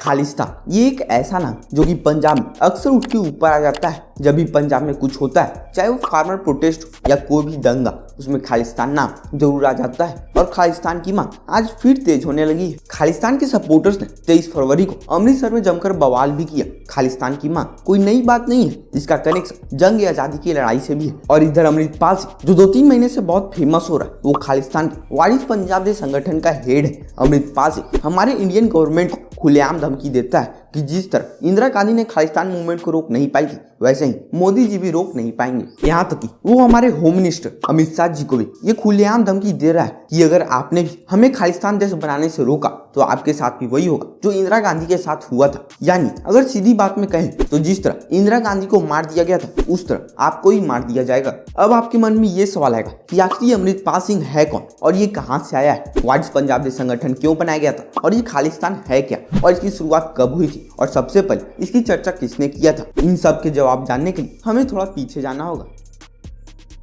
खालिस्तान ये एक ऐसा नाम जो कि पंजाब में अक्सर उठ के ऊपर आ जाता है जब भी पंजाब में कुछ होता है, चाहे वो फार्मर प्रोटेस्ट हो या कोई भी दंगा, उसमें खालिस्तान नाम जरूर आ जाता है। और खालिस्तान की मांग आज फिर तेज होने लगी है। खालिस्तान के सपोर्टर्स ने 23 फरवरी को अमृतसर में जमकर बवाल भी किया। खालिस्तान की मांग कोई नई बात नहीं है, इसका कनेक्शन जंग आजादी की लड़ाई से भी है। और इधर अमृतपाल सिंह जो 2-3 महीने से बहुत फेमस हो रहा है, वो खालिस्तान के वारिस पंजाब संगठन का हेड है। अमृतपाल सिंह हमारे इंडियन गवर्नमेंट को खुलेआम धमकी देता है कि जिस तरह इंदिरा गांधी ने खालिस्तान मूवमेंट को रोक नहीं पाई थी, वैसे ही मोदी जी भी रोक नहीं पाएंगे। यहाँ तक कि वो हमारे होम मिनिस्टर अमित शाह जी को भी ये खुलेआम धमकी दे रहा है कि अगर आपने भी हमें खालिस्तान देश बनाने से रोका तो आपके साथ भी वही होगा जो इंदिरा गांधी के साथ हुआ था। यानी अगर सीधी बात में कहें तो जिस तरह इंदिरा गांधी को मार दिया गया था, उस तरह आपको ही मार दिया जाएगा। अब आपके मन में ये सवाल आएगा कि आखिर अमृतपाल सिंह है कौन और ये कहाँ से आया है, वारिस पंजाब संगठन क्यों बनाया गया था और ये खालिस्तान है क्या और इसकी शुरुआत कब हुई थी और सबसे पहले इसकी चर्चा किसने किया था। इन सब के जवाब जानने के लिए हमें थोड़ा पीछे जाना होगा।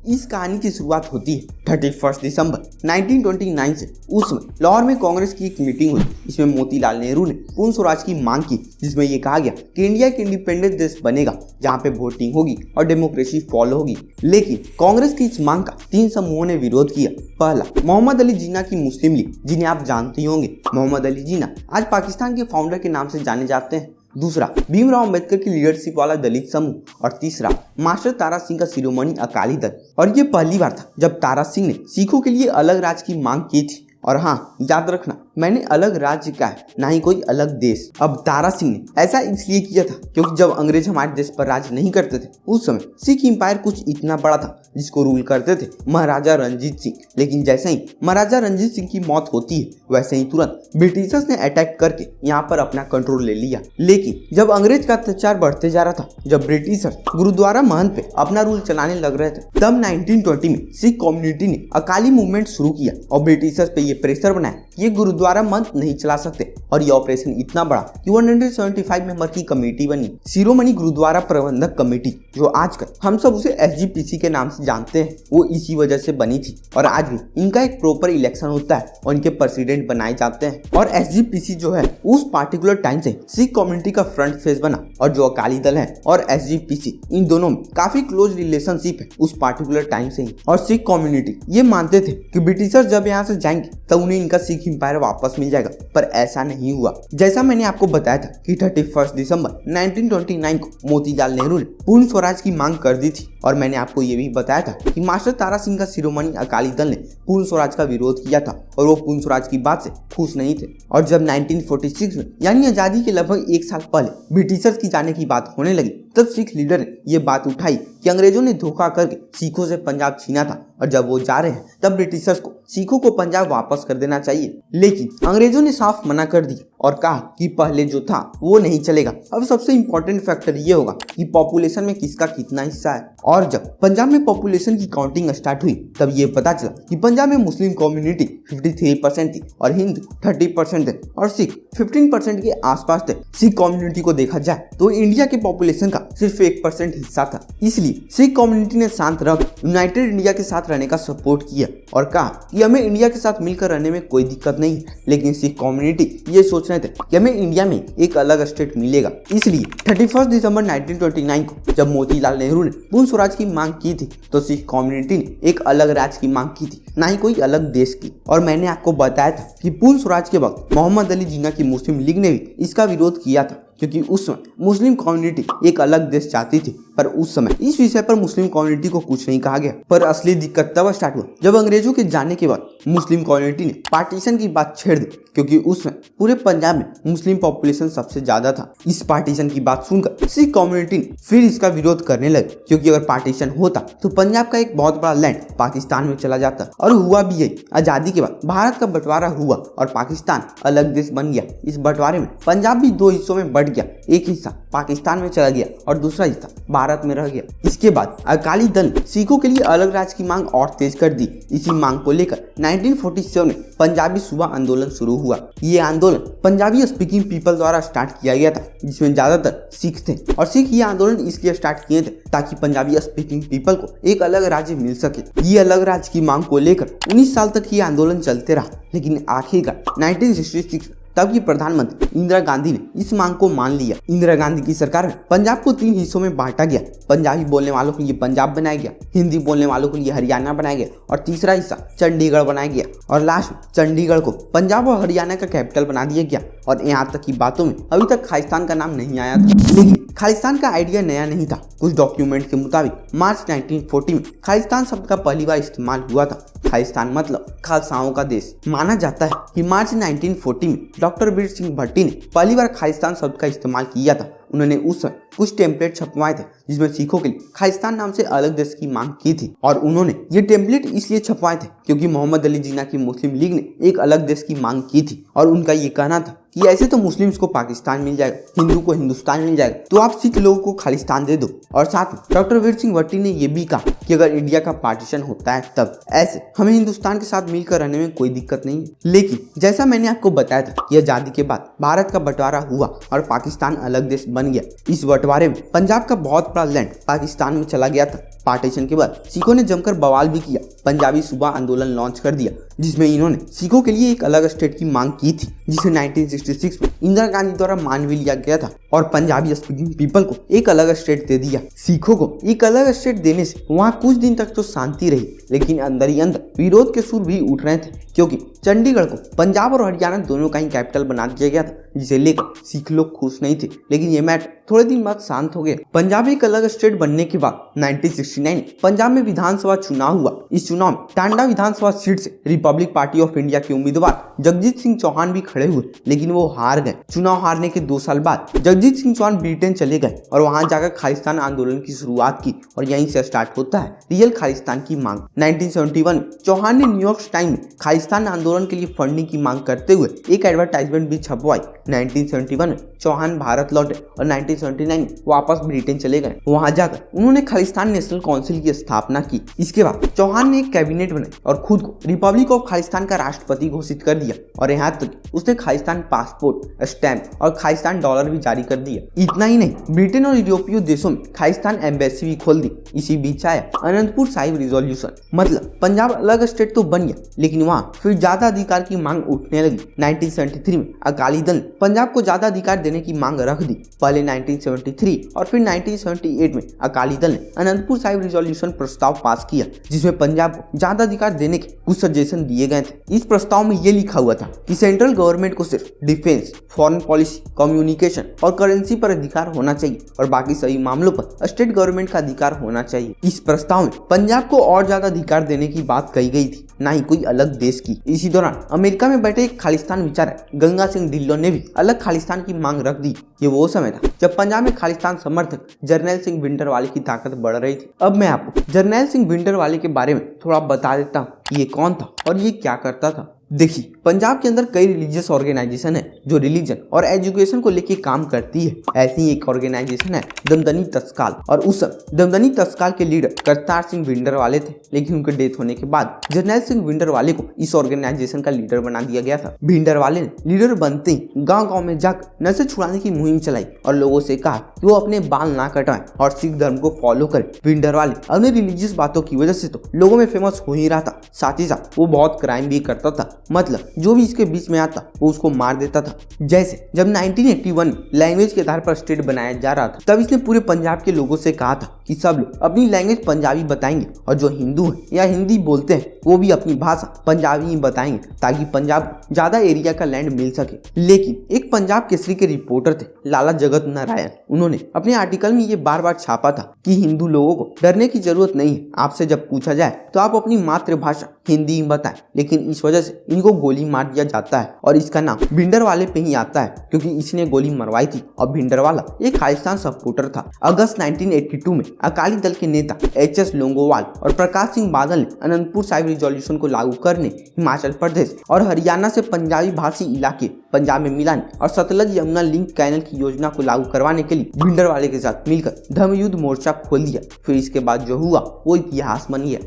इस कहानी की शुरुआत होती है 31 दिसंबर 1929 से। उस समय लाहौर में कांग्रेस की एक मीटिंग हुई। इसमें मोतीलाल नेहरू ने पूर्ण स्वराज की मांग की, जिसमें यह कहा गया कि इंडिया एक इंडिपेंडेंट देश बनेगा जहां पे वोटिंग होगी और डेमोक्रेसी फॉलो होगी। लेकिन कांग्रेस की इस मांग का 3 समूहों ने विरोध किया। पहला, मोहम्मद अली जिन्ना की मुस्लिम लीग, जिन्हें आप जानते ही होंगे। मोहम्मद अली जिन्ना आज पाकिस्तान के फाउंडर के नाम से जाने जाते हैं। दूसरा, भीमराव अंबेडकर की लीडरशिप वाला दलित समूह। और तीसरा, मास्टर तारा सिंह का शिरोमणि अकाली दल। और ये पहली बार था जब तारा सिंह ने सिखों के लिए अलग राज्य की मांग की थी। और हाँ, याद रखना, मैंने अलग राज्य कहा है, ना ही कोई अलग देश। अब तारा सिंह ने ऐसा इसलिए किया था क्योंकि जब अंग्रेज हमारे देश पर राज नहीं करते थे, उस समय सिख एम्पायर कुछ इतना बड़ा था जिसको रूल करते थे महाराजा रंजीत सिंह। लेकिन जैसे ही महाराजा रंजीत सिंह की मौत होती है, वैसे ही तुरंत ब्रिटिशर्स ने अटैक करके यहाँ पर अपना कंट्रोल ले लिया। लेकिन जब अंग्रेज का अत्याचार बढ़ते जा रहा था, जब ब्रिटिशर्स गुरुद्वारा महंत पे अपना रूल चलाने लग रहे थे, तब 1920 में सिख कम्युनिटी ने अकाली मूवमेंट शुरू किया और ब्रिटिशर्स पे प्रेशर बनाया ये गुरुद्वारा मंथ नहीं चला सकते। और ये ऑपरेशन इतना बड़ा कि 175 मेंबर की कमेटी बनी, शिरोमणि गुरुद्वारा प्रबंधक कमेटी, जो आजकल हम सब उसे SGPC के नाम से जानते हैं। वो इसी वजह से बनी थी। और आज भी इनका एक प्रॉपर इलेक्शन होता है और इनके प्रेसिडेंट बनाए जाते हैं। और SGPC जो है उस पार्टिकुलर टाइम से सिख कम्युनिटी का फ्रंट फेस बना। और जो अकाली दल है और SGPC, इन दोनों में काफी क्लोज रिलेशनशिप है उस पार्टिकुलर टाइम से ही। और सिख कम्युनिटी ये मानते थे कि ब्रिटिशर्स जब यहाँ से जाएंगे तब उन्हें इनका सिख एम्पायर वापस मिल जाएगा, पर ऐसा नहीं हुआ। जैसा मैंने आपको बताया था कि 31 दिसंबर 1929 को मोतीलाल नेहरू ने पूर्ण स्वराज की मांग कर दी थी। और मैंने आपको ये भी बताया था कि मास्टर तारा सिंह का शिरोमणि अकाली दल ने पूर्ण स्वराज का विरोध किया था और वो पूर्ण स्वराज की बात से खुश नहीं थे। और जब 1946 में यानी आजादी के लगभग 1 साल पहले ब्रिटिशर्स की जाने की बात होने लगी, तब सिख लीडर ने ये बात उठाई कि अंग्रेजों ने धोखा करके सिखों से पंजाब छीना था और जब वो जा रहे हैं तब ब्रिटिशर्स को सिखों को पंजाब वापस कर देना चाहिए। लेकिन अंग्रेजों ने साफ मना कर दिया और कहा कि पहले जो था वो नहीं चलेगा। अब सबसे इम्पोर्टेंट फैक्टर ये होगा कि पॉपुलेशन में किसका कितना हिस्सा है। और जब पंजाब में पॉपुलेशन की काउंटिंग स्टार्ट हुई, तब ये पता चला कि पंजाब में मुस्लिम कम्युनिटी 53% थी और हिंदू 30% थे और सिख 15% के आसपास थे। सिख कम्युनिटी को देखा जाए तो इंडिया के पॉपुलेशन का सिर्फ 1% हिस्सा था। इसलिए सिख कम्युनिटी ने शांत रख यूनाइटेड इंडिया के साथ रहने का सपोर्ट किया और कहा कि हमें इंडिया के साथ मिलकर रहने में कोई दिक्कत नहीं है। लेकिन सिख कम्युनिटी ये सोच रहे थे कि हमें इंडिया में एक अलग स्टेट मिलेगा। इसलिए 31 दिसंबर 1929 को जब मोतीलाल नेहरू ने पूर्ण स्वराज की मांग की थी, तो सिख कम्युनिटी ने एक अलग राज्य की मांग की थी, ना ही कोई अलग देश की। और मैंने आपको बताया था कि पूर्ण स्वराज के वक्त मोहम्मद अली जिन्ना की मुस्लिम लीग ने भी इसका विरोध किया था, क्योंकि उस समय मुस्लिम कम्युनिटी एक अलग देश चाहती थी। पर उस समय इस विषय पर मुस्लिम कम्युनिटी को कुछ नहीं कहा गया। पर असली दिक्कत तब स्टार्ट हुआ जब अंग्रेजों के जाने के बाद मुस्लिम कम्युनिटी ने पार्टीशन की बात छेड़ दी, क्योंकि उस समय पूरे पंजाब में मुस्लिम पॉपुलेशन सबसे ज्यादा था। इस पार्टीशन की बात सुनकर सिख कम्युनिटी ने फिर इसका विरोध करने लगे, क्योंकि अगर पार्टीशन होता तो पंजाब का एक बहुत बड़ा लैंड पाकिस्तान में चला जाता। और हुआ भी यही। आजादी के बाद भारत का बंटवारा हुआ और पाकिस्तान अलग देश बन गया। इस बंटवारे में पंजाब भी 2 हिस्सों में बंट गया। एक हिस्सा पाकिस्तान में चला गया और दूसरा हिस्सा भारत में रह गया। इसके बाद अकाली दल ने सिखों के लिए अलग राज्य की मांग और तेज कर दी। इसी मांग को लेकर 1947 में पंजाबी सूबा आंदोलन शुरू हुआ। ये आंदोलन पंजाबी स्पीकिंग पीपल द्वारा स्टार्ट किया गया था, जिसमें ज्यादातर सिख थे। और सिख ये आंदोलन इसलिए स्टार्ट किए थे ताकि पंजाबी स्पीकिंग पीपल को एक अलग राज्य मिल सके। ये अलग राज्य की मांग को लेकर 19 साल तक ये आंदोलन चलते रहा। लेकिन आखिरकार 1966 तब की प्रधानमंत्री इंदिरा गांधी ने इस मांग को मान लिया। इंदिरा गांधी की सरकार में पंजाब को 3 हिस्सों में बांटा गया। पंजाबी बोलने वालों के लिए पंजाब बनाया गया, हिंदी बोलने वालों के लिए हरियाणा बनाया गया और तीसरा हिस्सा चंडीगढ़ बनाया गया और लास्ट में चंडीगढ़ को पंजाब और हरियाणा का कैपिटल बना दिया गया। और यहाँ तक की बातों में अभी तक खालिस्तान का नाम नहीं आया था, लेकिन खालिस्तान का आइडिया नया नहीं था। कुछ डॉक्यूमेंट के मुताबिक मार्च 1940 में खालिस्तान शब्द का पहली बार इस्तेमाल हुआ था। खालिस्तान मतलब खालसाओं का देश। माना जाता है कि मार्च 1940 में डॉक्टर वीर सिंह भट्टी ने पहली बार खालिस्तान शब्द का इस्तेमाल किया था। उन्होंने उस समय कुछ टेम्पलेट छपवाए थे जिसमें सिखों के लिए खालिस्तान नाम से अलग देश की मांग की थी। और उन्होंने ये टेम्पलेट इसलिए छपवाए थे क्योंकि मोहम्मद अली जिन्ना की मुस्लिम लीग ने एक अलग देश की मांग की थी और उनका ये कहना था कि ऐसे तो मुस्लिम्स को पाकिस्तान मिल जाएगा, हिंदू को हिंदुस्तान मिल जाएगा, तो आप सिख लोगों को खालिस्तान दे दो। और साथ में डॉक्टर वीर सिंह भट्टी ने यह भी कहा कि अगर इंडिया का पार्टीशन होता है तब ऐसे हमें हिंदुस्तान के साथ मिलकर रहने में कोई दिक्कत नहीं है। लेकिन जैसा मैंने आपको बताया था कि आजादी के बाद भारत का बंटवारा हुआ और पाकिस्तान अलग देश बन गया। इस बंटवारे में पंजाब का बहुत बड़ा लैंड पाकिस्तान में चला गया था। पार्टीशन के बाद सिखों ने जमकर बवाल भी किया, पंजाबी सूबा आंदोलन लॉन्च कर दिया जिसमें इन्होंने सिखों के लिए एक अलग स्टेट की मांग की थी, जिसे 1966 में इंदिरा गांधी द्वारा मान भी लिया गया था और पंजाबी स्पीकिंग पीपल को एक अलग स्टेट दे दिया। सिखों को एक अलग स्टेट देने से वहां कुछ दिन तक तो शांति रही, लेकिन अंदर ही अंदर विरोध के सुर भी उठ रहे थे क्योंकि चंडीगढ़ को पंजाब और हरियाणा दोनों का ही कैपिटल बना दिया गया था, जिसे लेकर सिख लोग खुश नहीं थे। लेकिन ये मैटर थोड़े दिन बाद शांत हो गया। पंजाब एक अलग स्टेट बनने के बाद 1969 पंजाब में विधानसभा चुनाव हुआ। इस चुनाव में टांडा विधानसभा सीट से रिपब्लिक पार्टी ऑफ इंडिया के उम्मीदवार जगजीत सिंह चौहान भी खड़े हुए, लेकिन वो हार गए। चुनाव हारने के 2 साल बाद जगजीत सिंह चौहान ब्रिटेन चले गए और वहां जाकर खालिस्तान आंदोलन की शुरुआत की और यहीं से स्टार्ट होता है रियल खालिस्तान की मांग। 1971 चौहान ने न्यूयॉर्क टाइम्स में खालिस्तान आंदोलन के लिए फंडिंग की मांग करते हुए एक एडवर्टाइजमेंट भी छपवाई। 1971 में चौहान भारत लौटे और 1979 में वापस ब्रिटेन चले गए। वहां जाकर उन्होंने खालिस्तान नेशनल काउंसिल की स्थापना की। इसके बाद चौहान ने एक कैबिनेट बनाई और खुद को रिपब्लिक ऑफ खालिस्तान का राष्ट्रपति घोषित कर दिया और यहाँ तक उसने खालिस्तान पासपोर्ट, स्टैम्प और खालिस्तान डॉलर भी जारी कर दिया। इतना ही नहीं, ब्रिटेन और यूरोपीय देशों में खालिस्तान एम्बेसी भी खोल दी। इसी बीच आया अनंतपुर साहिब रिजोल्यूशन, मतलब पंजाब अलग स्टेट तो बन गया, लेकिन वहाँ फिर ज्यादा अधिकार की मांग उठने लगी। 1973 में अकाली दल ने पंजाब को ज्यादा अधिकार देने की मांग रख दी। पहले 1973 और फिर 1978 में अकाली दल ने अनंतपुर साहिब रिजोल्यूशन प्रस्ताव पास किया, जिसमें पंजाब को ज्यादा अधिकार देने के कुछ सजेशन दिए गए थे। इस प्रस्ताव में यह लिखा हुआ था कि सेंट्रल गवर्नमेंट को सिर्फ डिफेंस, फॉरेन पॉलिसी, कम्युनिकेशन और करेंसी पर अधिकार होना चाहिए और बाकी सभी मामलों पर स्टेट गवर्नमेंट का अधिकार होना चाहिए। इस प्रस्ताव में पंजाब को और ज्यादा अधिकार देने की बात कही गई थी, ना ही कोई अलग देश की। इसी दौरान अमेरिका में बैठे एक खालिस्तान विचारक गंगा सिंह ढिल्लों ने भी अलग खालिस्तान की मांग रख दी। ये वो समय था जब पंजाब में खालिस्तान समर्थक जर्नैल सिंह भिंडरवाले की ताकत बढ़ रही थी। अब मैं आपको जर्नैल सिंह भिंडरवाले के बारे में थोड़ा बता देता हूँ कि ये कौन था और ये क्या करता था। देखिए, पंजाब के अंदर कई रिलीजियस ऑर्गेनाइजेशन है जो रिलीजन और एजुकेशन को लेके काम करती है। ऐसी ही एक ऑर्गेनाइजेशन है दमदनी तत्काल और उस समय दमदनी तत्काल के लीडर करतार सिंह भिंडरवाले थे, लेकिन उनके डेथ होने के बाद जर्नैल सिंह भिंडरवाले को इस ऑर्गेनाइजेशन का लीडर बना दिया गया था। भिंडरवाले ने लीडर बनते ही गाँव-गाँव में जाकर नशे छुड़ाने की मुहिम चलाई और लोगों से कहा कि वो अपने बाल ना कटवाएं और सिख धर्म को फॉलो करें। भिंडरवाले अपने रिलीजियस बातों की वजह से तो लोगों में फेमस हो ही रहा था, साथ ही साथ वो बहुत क्राइम भी करता था, मतलब जो भी इसके बीच में आता वो उसको मार देता था। जैसे जब 1981 में लैंग्वेज के आधार पर स्टेट बनाया जा रहा था, तब इसने पूरे पंजाब के लोगों से कहा था कि सब लोग अपनी लैंग्वेज पंजाबी बताएंगे और जो हिंदू हैं या हिंदी बोलते हैं वो भी अपनी भाषा पंजाबी ही बताएंगे, ताकि पंजाब को ज्यादा एरिया का लैंड मिल सके। लेकिन एक पंजाब केसरी के रिपोर्टर थे लाला जगत नारायण, उन्होंने अपने आर्टिकल में ये बार बार छापा था कि हिंदू लोगों को डरने की जरूरत नहीं है, आपसे जब पूछा जाए तो आप अपनी मातृभाषा हिंदी में बताएं। लेकिन इस वजह से इनको गोली मार दिया जाता है और इसका नाम भिंडरवाले पे ही आता है क्योंकि इसने गोली मरवाई थी और भिंडरवाला एक खालिस्तान सपोर्टर था। अगस्त 1982 में अकाली दल के नेता एच.एस. लोंगोवाल और प्रकाश सिंह बादल ने अनंतपुर साहिब रिजोल्यूशन को लागू करने हिमाचल प्रदेश और हरियाणा से पंजाबी भाषी इलाके पंजाब में मिलाने और सतलज यमुना लिंक कैनल की योजना को लागू करवाने के लिए भिंडरवाले के साथ मिलकर धर्मयुद्ध मोर्चा खोल दिया। फिर इसके बाद जो हुआ वो इतिहास बन गया।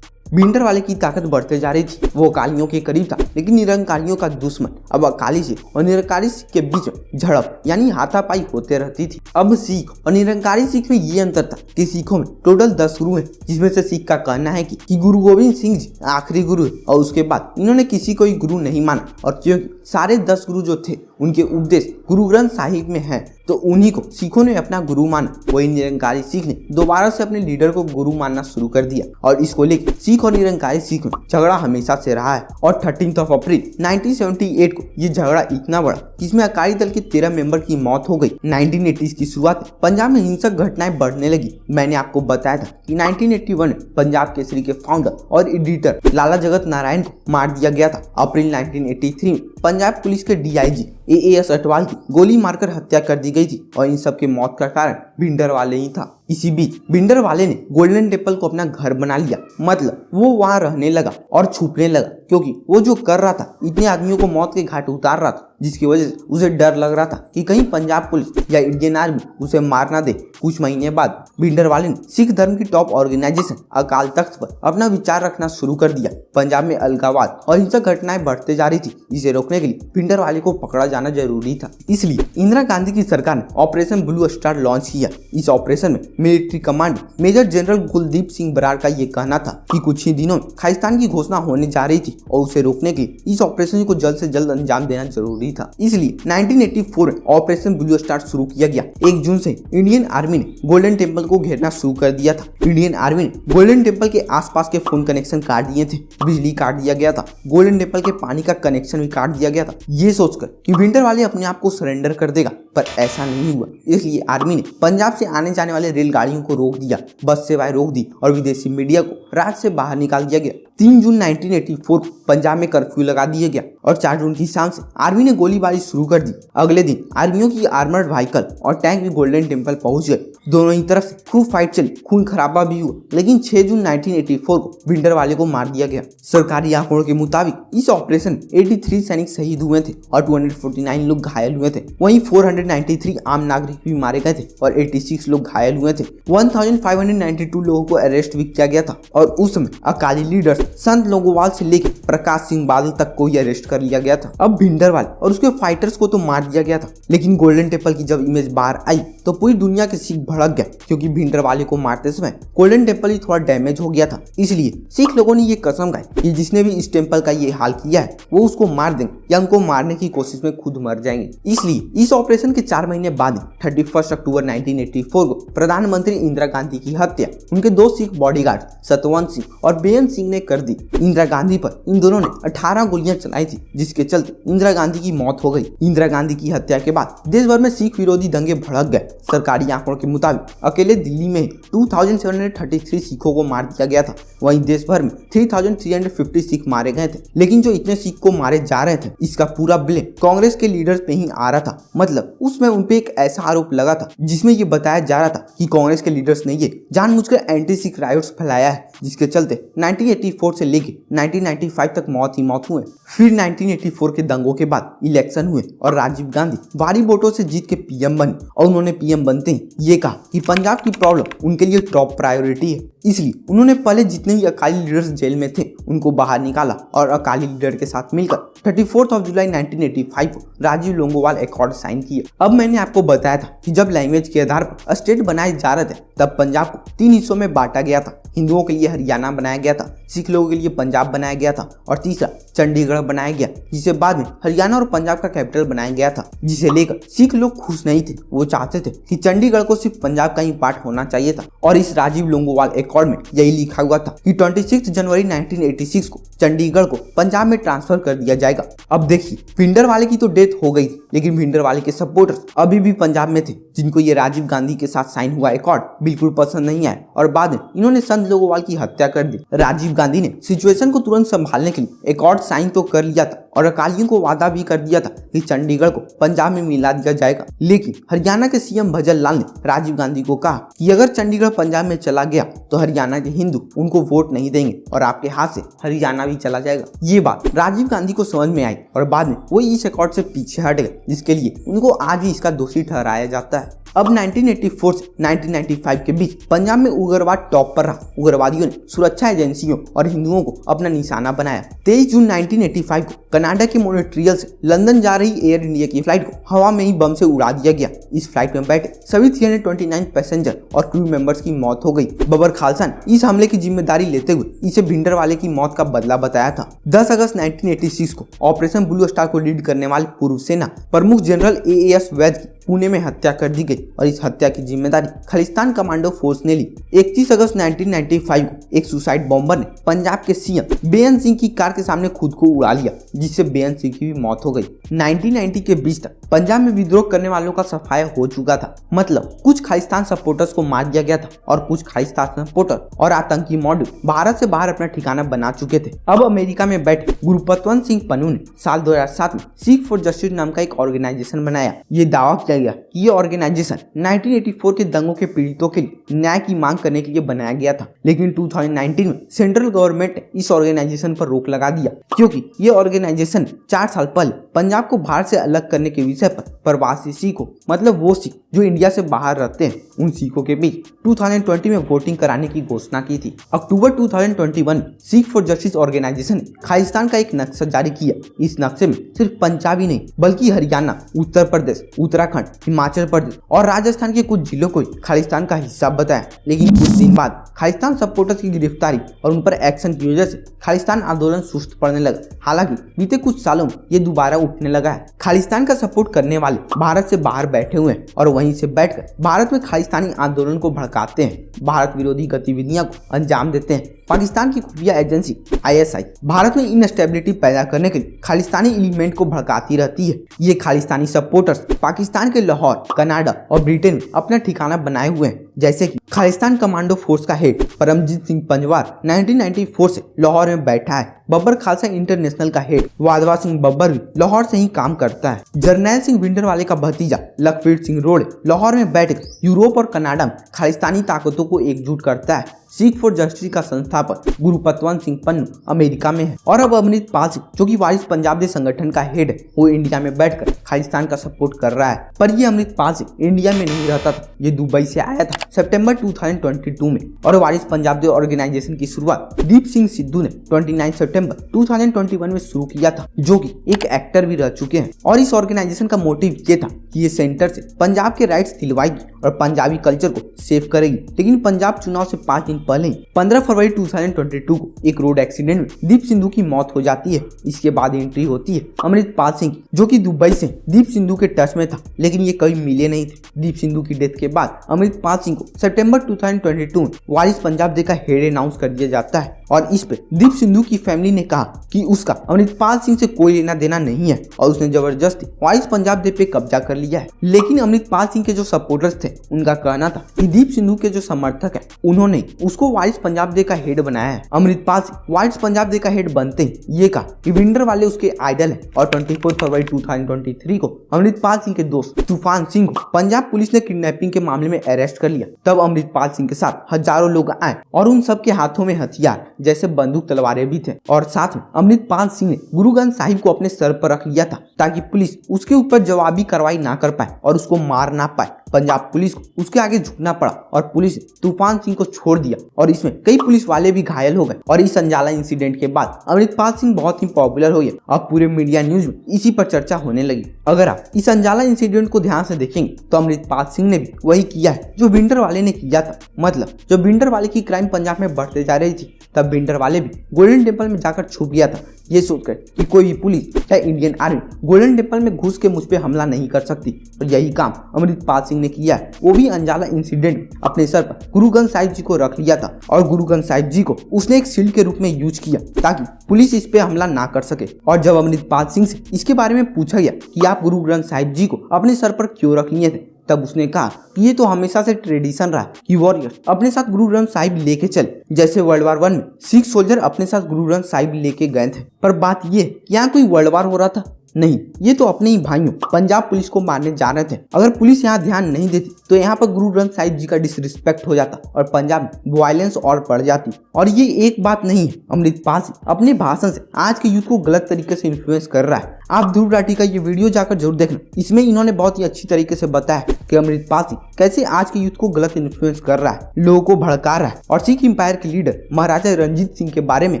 भिंडरवाले की ताकत बढ़ते जा रही थी, वो अकालियों के करीब था, लेकिन निरंकारियों का दुश्मन। अब अकाली से और निरंकारी के बीच में झड़प यानी हाथापाई होते रहती थी। अब सिख और निरंकारी सिख में ये अंतर था कि सिखों में टोटल 10 गुरु हैं, जिसमें से सिख का कहना है कि गुरु गोविंद सिंह जी आखिरी गुरु है और उसके बाद इन्होंने किसी को ही गुरु नहीं माना। और क्योंकि सारे 10 गुरु जो थे उनके उपदेश गुरु ग्रंथ साहिब में है तो उन्हीं को सिखों ने अपना गुरु माना। वही निरंकारी सिख ने दोबारा से अपने लीडर को गुरु मानना शुरू कर दिया और इसको लेकर सिख और निरंकारी सिख में झगड़ा हमेशा से रहा है। और 13 अप्रैल 1978 को ये झगड़ा इतना बड़ा कि इसमें अकाली दल के 13 मेंबर की मौत हो गई। 1980s की शुरुआत में पंजाब में हिंसक घटनाएं बढ़ने लगी। मैंने आपको बताया था कि 1981 में पंजाब केसरी के फाउंडर और एडिटर लाला जगत नारायण को मार दिया गया था। अप्रैल 1983 में पंजाब पुलिस के DIG AAS अटवाल की गोली मारकर हत्या कर दी गई थी और इन सब के मौत का कारण भिंडरवाले ही था। इसी बीच भिंडरवाले ने गोल्डन टेम्पल को अपना घर बना लिया, मतलब वो वहां रहने लगा और छुपने लगा, क्योंकि वो जो कर रहा था इतने आदमियों को मौत के घाट उतार रहा था, जिसकी वजह से उसे डर लग रहा था कि कहीं पंजाब पुलिस या इंडियन आर्मी उसे मार ना दे। कुछ महीने बाद भिंडरवाले ने सिख धर्म की टॉप ऑर्गेनाइजेशन अकाल तख्त पर अपना विचार रखना शुरू कर दिया। पंजाब में अलगाववाद और हिंसक घटनाएं बढ़ते जा रही थी, इसे रोकने के लिए भिंडरवाले को पकड़ा जाना जरूरी था। इसलिए इंदिरा गांधी की सरकार ने ऑपरेशन ब्लू स्टार लॉन्च किया। इस ऑपरेशन में military commander major general Kuldeep Singh Brar का ये कहना था कि कुछ ही दिनों में खालिस्तान की घोषणा होने जा रही थी और उसे रोकने के लिए इस ऑपरेशन को जल्द से जल्द अंजाम देना जरूरी था। इसलिए 1984 में ऑपरेशन ब्लू स्टार शुरू किया गया। 1 जून से इंडियन आर्मी ने गोल्डन टेम्पल को घेरना शुरू कर दिया था। इंडियन आर्मी ने गोल्डन टेम्पल के आसपास के फोन कनेक्शन काट दिए थे, बिजली काट दिया गया था, गोल्डन टेम्पल के पानी का कनेक्शन भी काट दिया गया था, ये सोचकर कि भिंडरवाले अपने आप को सरेंडर कर देगा। पर ऐसा नहीं हुआ। इसलिए आर्मी ने पंजाब से आने जाने वाले रेलगाड़ियों को रोक दिया, बस सेवाएं रोक दी और विदेशी मीडिया को राज्य से बाहर निकाल दिया गया। 3 जून 1984 को पंजाब में कर्फ्यू लगा दिया गया और 4 जून की शाम से आर्मी ने गोलीबारी शुरू कर दी। अगले दिन आर्मियों की आर्मर्ड व्हीकल और टैंक भी गोल्डन टेम्पल पहुंच गए। दोनों ही तरफ से खूब फाइट चली, खून खराबा भी हुआ, लेकिन 6 जून 1984 को भिंडरवाले को मार दिया गया। सरकारी आंकड़ों के मुताबिक इस ऑपरेशन में 83 सैनिक शहीद हुए थे और 249 लोग घायल हुए थे। वहीं 493 आम नागरिक भी मारे गए थे और 86 लोग घायल हुए थे। 1592 लोगों को अरेस्ट भी किया गया था और उस समय अकाली लीडर्स संत लोंगोवाल से लेकर प्रकाश सिंह बादल तक को ही अरेस्ट कर लिया गया था। अब भिंडरवाले और उसके फाइटर्स को तो मार दिया गया था, लेकिन गोल्डन टेम्पल की जब इमेज बाहर आई तो पूरी दुनिया के सिख भड़क गए, क्योंकि भिंडरवाले को मारते समय गोल्डन टेम्पल ही थोड़ा डैमेज हो गया था। इसलिए सिख लोगों ने ये कसम खाई कि जिसने भी इस टेम्पल का ये हाल किया है वो उसको मार देंगे या उनको मारने की कोशिश में खुद मर जाएंगे। इसलिए इस ऑपरेशन के 4 महीने बाद 31 अक्टूबर 1984 को प्रधानमंत्री इंदिरा गांधी की हत्या उनके 2 सिख बॉडीगार्ड सतवंत सिंह और बेअंत सिंह ने कर दी। इंदिरा गांधी पर इन दोनों ने 18 गोलियां चलाई थी, जिसके चलते इंदिरा गांधी की मौत हो गई। इंदिरा गांधी की हत्या के बाद देश भर में सिख विरोधी दंगे भड़क गए। सरकारी आंकड़ों के मुताबिक अकेले दिल्ली में 2733 सिखों को मार दिया गया था। वहीं देश भर में 3350 सिख मारे गए थे। लेकिन जो इतने सिख को मारे जा रहे थे, इसका पूरा ब्लेम कांग्रेस के लीडर्स पे ही आ रहा था। मतलब उसमें उनपे एक ऐसा आरोप लगा था जिसमें ये बताया जा रहा था कि कांग्रेस के लीडर्स ने ये जानबूझकर एंटी सिख राइट्स फैलाया है, जिसके चलते 1984 से लेके 1995 तक मौत ही मौत हुए। फिर 1984 के दंगों के बाद इलेक्शन हुए और राजीव गांधी भारी वोटों से जीत के पीएम बने और उन्होंने पीएम बनते ही ये कहा कि पंजाब की प्रॉब्लम उनके लिए टॉप प्रायोरिटी है। इसलिए उन्होंने पहले जितने भी अकाली लीडर्स जेल में थे उनको बाहर निकाला और अकाली लीडर के साथ मिलकर 34 जुलाई 1985 को राजीव लोंगोवाल एकॉर्ड साइन किए। अब मैंने आपको बताया था कि जब लैंग्वेज के आधार पर स्टेट बनाए जा रहे थे तब पंजाब को 3 हिस्सों में बांटा गया था। हिंदुओं के लिए हरियाणा बनाया गया था, सिख लोगों के लिए पंजाब बनाया गया था और तीसरा चंडीगढ़ बनाया गया, जिसे बाद में हरियाणा और पंजाब का कैपिटल बनाया गया था। जिसे लेकर सिख लोग खुश नहीं थे। वो चाहते थे कि चंडीगढ़ को सिर्फ पंजाब का ही पार्ट होना चाहिए था और इस राजीव लोंगोवाल एकॉर्ड में यही लिखा हुआ था कि 26 जनवरी 1986 को चंडीगढ़ को पंजाब में ट्रांसफर कर दिया जाएगा। अब देखिए, भिंडरवाले की तो डेथ हो गई, लेकिन भिंडरवाले के सपोर्टर्स अभी भी पंजाब में थे, जिनको ये राजीव गांधी के साथ साइन हुआ एकॉर्ड बिल्कुल पसंद नहीं आया और बाद में इन्होंने संत लोंगोवाल की हत्या कर दी। राजीव गांधी ने सिचुएशन को तुरंत संभालने के लिए एकॉर्ड साइन तो कर लिया था और अकालियों को वादा भी कर दिया था कि चंडीगढ़ को पंजाब में मिला दिया जाएगा। लेकिन हरियाणा के सीएम भजन लाल ने राजीव गांधी को कहा कि अगर चंडीगढ़ पंजाब में चला गया तो हरियाणा के हिंदू उनको वोट नहीं देंगे और आपके हाथ से हरियाणा भी चला जाएगा। ये बात राजीव गांधी को समझ में आई और बाद में वो इस रिकॉर्ड से पीछे हट गए, जिसके लिए उनको आज ही इसका दोषी ठहराया जाता है। अब 1984 से 1995 के बीच पंजाब में उग्रवाद टॉप पर रहा। उग्रवादियों ने सुरक्षा एजेंसियों और हिंदुओं को अपना निशाना बनाया। 23 जून 1985 को कनाडा के मॉन्ट्रियल से लंदन जा रही एयर इंडिया की फ्लाइट को हवा में ही बम से उड़ा दिया गया। इस फ्लाइट में बैठे सभी 329 पैसेंजर और क्रू मेंबर्स की मौत हो गई। बबर खालसा ने इस हमले की जिम्मेदारी लेते हुए इसे भिंडरवाले की मौत का बदला बताया था। 10 अगस्त 1986 को ऑपरेशन ब्लू स्टार को लीड करने वाले पूर्व सेना प्रमुख जनरल AAS वैद की पुणे में हत्या कर दी गई और इस हत्या की जिम्मेदारी खालिस्तान कमांडो फोर्स ने ली। 31 अगस्त 1995 को एक सुसाइड बॉम्बर ने पंजाब के सीएम बेअंत सिंह की कार के सामने खुद को उड़ा लिया, जिससे बेअंत सिंह की भी मौत हो गई। 1990 के बीच तक पंजाब में विद्रोह करने वालों का सफाया हो चुका था। मतलब कुछ खालिस्तान सपोर्टर्स को मार दिया गया था और कुछ खालिस्तान सपोर्टर और आतंकी मॉड्यूल भारत से बाहर अपना ठिकाना बना चुके थे। अब अमेरिका में बैठे गुरुपतवंत सिंह पन्नू ने साल 2007 में सीख फॉर जस्टिस नाम का एक ऑर्गेनाइजेशन बनाया। ये दावा किया गया कि ये ऑर्गेनाइजेशन 1984 के दंगों के पीड़ितों के लिए न्याय की मांग करने के लिए बनाया गया था, लेकिन 2019 में सेंट्रल गवर्नमेंट ने इस ऑर्गेनाइजेशन पर रोक लगा दिया, क्योंकि ये ऑर्गेनाइजेशन 4 साल पहले पंजाब को भारत से अलग करने के विषय पर प्रवासी सिखों, मतलब वो सिख जो इंडिया से बाहर रहते हैं, उन सिखों के बीच 2020 में वोटिंग कराने की घोषणा की थी। अक्टूबर 2021 सीख फॉर जस्टिस ऑर्गेनाइजेशन ने खालिस्तान का एक नक्शा जारी किया। इस नक्शे में सिर्फ पंजाब ही नहीं बल्कि हरियाणा, उत्तर प्रदेश, उत्तराखंड, हिमाचल प्रदेश और राजस्थान के कुछ जिलों को खालिस्तान का हिस्सा बताया। लेकिन कुछ दिन बाद खालिस्तान सपोर्टर्स की गिरफ्तारी और उन पर एक्शन की वजह से खालिस्तान आंदोलन सुस्त पड़ने लगा। हालांकि बीते कुछ सालों में ये दोबारा उठने लगा है। खालिस्तान का सपोर्ट करने वाले भारत से बाहर बैठे हुए हैं और वहीं से बैठकर भारत में खालिस्तानी आंदोलन को भड़काते हैं, भारत विरोधी गतिविधियों को अंजाम देते हैं। पाकिस्तान की खुफिया एजेंसी ISI भारत में इनस्टेबिलिटी पैदा करने के लिए खालिस्तानी एलिमेंट को भड़काती रहती है। ये खालिस्तानी सपोर्टर्स पाकिस्तान के लाहौर, कनाडा और ब्रिटेन में अपना ठिकाना बनाए हुए हैं। जैसे कि खालिस्तान कमांडो फोर्स का हेड परमजीत सिंह पंजवार 1994 से लाहौर में बैठा है। बब्बर खालसा इंटरनेशनल का हेड वाधवा सिंह बब्बर भी लाहौर से ही काम करता है। जरनैल सिंह भिंडरवाले का भतीजा लखवीर सिंह रोड़े लाहौर में बैठकर यूरोप और कनाडा में खालिस्तानी ताकतों को एकजुट करता है। सीख फॉर जस्टिस का संस्थापक गुरुपतवंत सिंह पन्नू अमेरिका में है और अब अमृतपाल सिंह जो कि वारिस पंजाब दे संगठन का हेड है, वो इंडिया में बैठकर खालिस्तान का सपोर्ट कर रहा है। पर ये अमृतपाल सिंह इंडिया में नहीं रहता था, ये दुबई से आया था सितंबर 2022 में और वारिस पंजाब दे ऑर्गेनाइजेशन की शुरुआत दीप सिंह सिद्धू ने 29 सितंबर 2021 में शुरू किया था, जो कि एक एक्टर भी रह चुके हैं। और इस ऑर्गेनाइजेशन का मोटिव ये था कि ये सेंटर से पंजाब के राइट्स दिलवाएगी और पंजाबी कल्चर को सेव करेगी। लेकिन पंजाब चुनाव से 5 दिन पहले 15 फरवरी 2022 को एक रोड एक्सीडेंट में दीप सिंधु की मौत हो जाती है। इसके बाद एंट्री होती है अमृतपाल सिंह की, जो कि दुबई से दीप सिंधु के टच में था, लेकिन ये कभी मिले नहीं थे। दीप सिंधु की डेथ के बाद अमृतपाल सिंह को सितंबर 2022 में वारिस पंजाब दे का हेड अनाउंस कर दिया जाता है और इस पे दीप सिंधु की फैमिली ने कहा कि उसका अमृतपाल सिंह से कोई लेना देना नहीं है और उसने जबरदस्ती वारिस पंजाब दे पे कब्जा कर लिया है। लेकिन अमृतपाल सिंह के जो सपोर्टर्स थे उनका कहना था कि दीप सिंधु के जो समर्थक है उन्होंने उसको वारिस पंजाब दे का हेड बनाया है। अमृतपाल सिंह वारिस पंजाब दे का हेड बनते ही ये कहा कि भिंडरवाले उसके आइडल है और 24 फरवरी 2023 को अमृतपाल सिंह के दोस्त तूफान सिंह को पंजाब पुलिस ने किडनैपिंग के मामले में अरेस्ट कर लिया। तब अमृतपाल सिंह के साथ हजारों लोग आए और उन सबके हाथों में हथियार जैसे बंदूक तलवारें भी थे और साथ में अमृतपाल सिंह ने गुरु ग्रंथ साहिब को अपने सर पर रख लिया था ताकि पुलिस उसके ऊपर जवाबी कार्रवाई ना कर पाए और उसको मार ना पाए। पंजाब पुलिस को उसके आगे झुकना पड़ा और पुलिस ने तूफान सिंह को छोड़ दिया और इसमें कई पुलिस वाले भी घायल हो गए। और इस अंजाला इंसिडेंट के बाद अमृतपाल सिंह बहुत ही पॉपुलर हो गया। अब पूरे मीडिया न्यूज में इसी पर चर्चा होने लगी। अगर आप इस अंजाला इंसिडेंट को ध्यान से देखेंगे तो अमृतपाल सिंह ने भी वही किया है जो भिंडरवाले ने किया था। मतलब जब भिंडरवाले की क्राइम पंजाब में बढ़ते जा रही थी तब भिंडरवाले भी गोल्डन टेम्पल में जाकर छुप गया था, ये सोचकर कि कोई भी पुलिस या इंडियन आर्मी गोल्डन टेम्पल में घुस के मुझ पे हमला नहीं कर सकती। और यही काम अमृतपाल सिंह ने किया है। वो भी अंजाला इंसिडेंट अपने सर पर गुरु ग्रंथ साहिब जी को रख लिया था और गुरु ग्रंथ साहिब जी को उसने एक शील्ड के रूप में यूज किया ताकि पुलिस इस पे हमला ना कर सके। और जब अमृतपाल सिंह से इसके बारे में पूछा गया कि आप गुरु ग्रंथ साहिब जी को अपने सर पर क्यों रख लिए थे, तब उसने कहा कि ये तो हमेशा से ट्रेडिशन रहा कि वॉरियर्स अपने साथ गुरु ग्रंथ साहिब लेके चले। जैसे वर्ल्ड वार 1 में सिख सोल्जर अपने साथ गुरु ग्रंथ साहिब लेके गए थे। पर बात ये यहाँ कोई वर्ल्ड वार हो रहा था नहीं, ये तो अपने ही भाइयों पंजाब पुलिस को मारने जा रहे थे। अगर पुलिस यहाँ ध्यान नहीं देती तो यहाँ पर गुरु ग्रंथ साहिब जी का डिसरिस्पेक्ट हो जाता और पंजाब में वायलेंस और बढ़ जाती। और ये एक बात नहीं है, अमृतपाल सिंह अपने भाषण से आज के यूथ को गलत तरीके से इन्फ्लुएंस कर रहा है। आप ध्रुव राठी का ये वीडियो जाकर जरूर देखना। इसमें इन्होंने बहुत ही अच्छी तरीके से बताया कि अमृतपाल सिंह कैसे आज के यूथ को गलत इन्फ्लुएंस कर रहा है, लोगों को भड़का रहा है और सिख इंपायर के लीडर महाराजा रणजीत सिंह के बारे में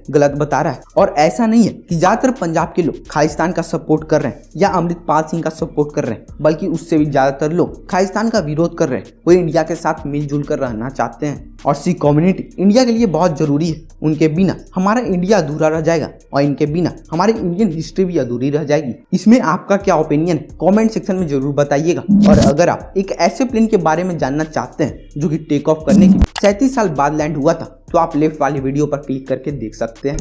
गलत बता रहा है। और ऐसा नहीं है कि ज्यादातर पंजाब के लोग खालिस्तान का सपोर्ट कर रहे हैं या अमृतपाल सिंह का सपोर्ट कर रहे हैं, बल्कि उससे भी ज्यादातर लोग खालिस्तान का विरोध कर रहे हैं। वो इंडिया के साथ मिलजुल कर रहना चाहते हैं और सिख कम्युनिटी इंडिया के लिए बहुत जरूरी है। उनके बिना हमारा इंडिया अधूरा रह जाएगा और इनके बिना हमारी इंडियन हिस्ट्री भी अधूरी रह जाएगी। इसमें आपका क्या ओपिनियन है कमेंट सेक्शन में जरूर बताइएगा। और अगर आप एक ऐसे प्लेन के बारे में जानना चाहते हैं जो कि टेक ऑफ करने के 37 साल बाद लैंड हुआ था तो आप लेफ्ट वाली वीडियो पर क्लिक करके देख सकते हैं।